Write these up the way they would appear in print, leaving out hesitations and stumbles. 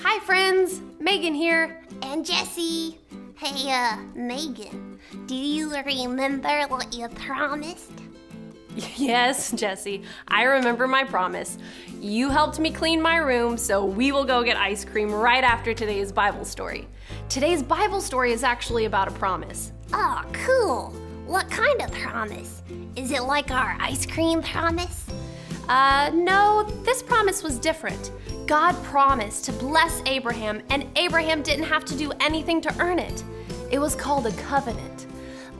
Hi friends, Megan here. And Jessie. Hey, Megan, do you remember what you promised? Yes, Jessie, I remember my promise. You helped me clean my room, so we will go get ice cream right after today's Bible story. Today's Bible story is actually about a promise. Oh, cool. What kind of promise? Is it like our ice cream promise? No, this promise was different. God promised to bless Abraham, and Abraham didn't have to do anything to earn it. It was called a covenant.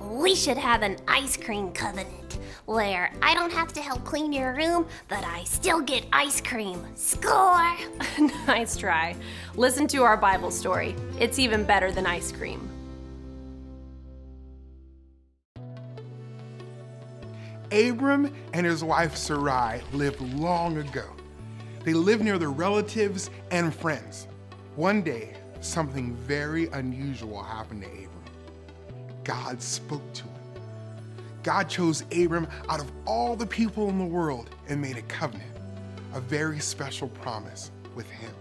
We should have an ice cream covenant where I don't have to help clean your room, but I still get ice cream. Score! Nice try. Listen to our Bible story. It's even better than ice cream. Abram and his wife Sarai lived long ago. They lived near their relatives and friends. One day, something very unusual happened to Abram. God spoke to him. God chose Abram out of all the people in the world and made a covenant, a very special promise with him.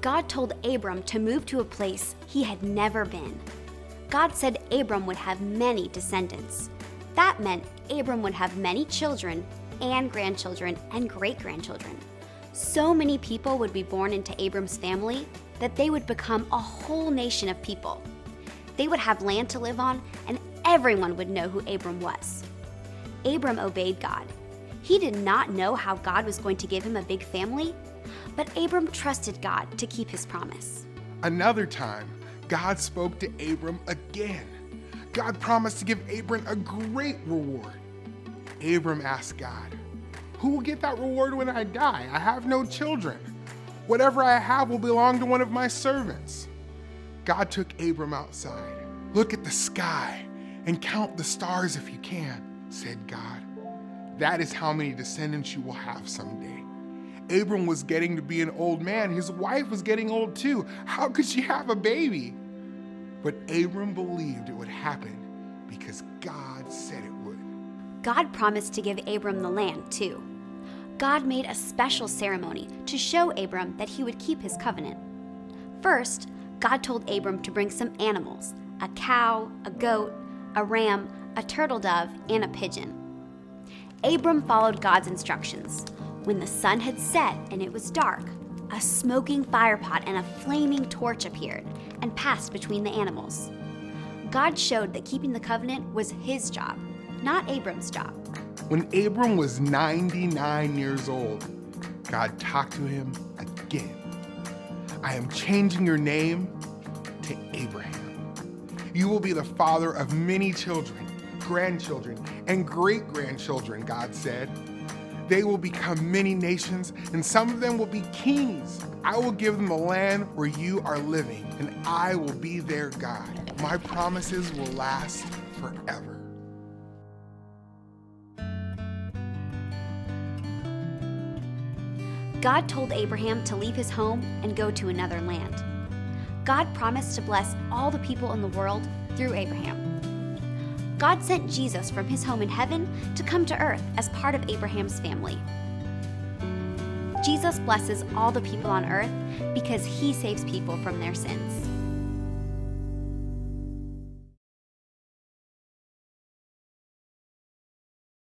God told Abram to move to a place he had never been. God said Abram would have many descendants. That meant Abram would have many children and grandchildren and great-grandchildren. So many people would be born into Abram's family that they would become a whole nation of people. They would have land to live on, and everyone would know who Abram was. Abram obeyed God. He did not know how God was going to give him a big family, but Abram trusted God to keep his promise. Another time, God spoke to Abram again. God promised to give Abram a great reward. Abram asked God, "Who will get that reward when I die? I have no children. Whatever I have will belong to one of my servants." God took Abram outside. "Look at the sky and count the stars if you can," said God. "That is how many descendants you will have someday." Abram was getting to be an old man. His wife was getting old too. How could she have a baby? But Abram believed it would happen because God said it would. God promised to give Abram the land, too. God made a special ceremony to show Abram that he would keep his covenant. First, God told Abram to bring some animals: a cow, a goat, a ram, a turtle dove, and a pigeon. Abram followed God's instructions. When the sun had set and it was dark, a smoking firepot and a flaming torch appeared and passed between the animals. God showed that keeping the covenant was his job, not Abram's job. When Abram was 99 years old, God talked to him again. "I am changing your name to Abraham. You will be the father of many children, grandchildren, and great-grandchildren," God said. "They will become many nations, and some of them will be kings. I will give them the land where you are living, and I will be their God. My promises will last forever." God told Abraham to leave his home and go to another land. God promised to bless all the people in the world through Abraham. God sent Jesus from his home in heaven to come to earth as part of Abraham's family. Jesus blesses all the people on earth because he saves people from their sins.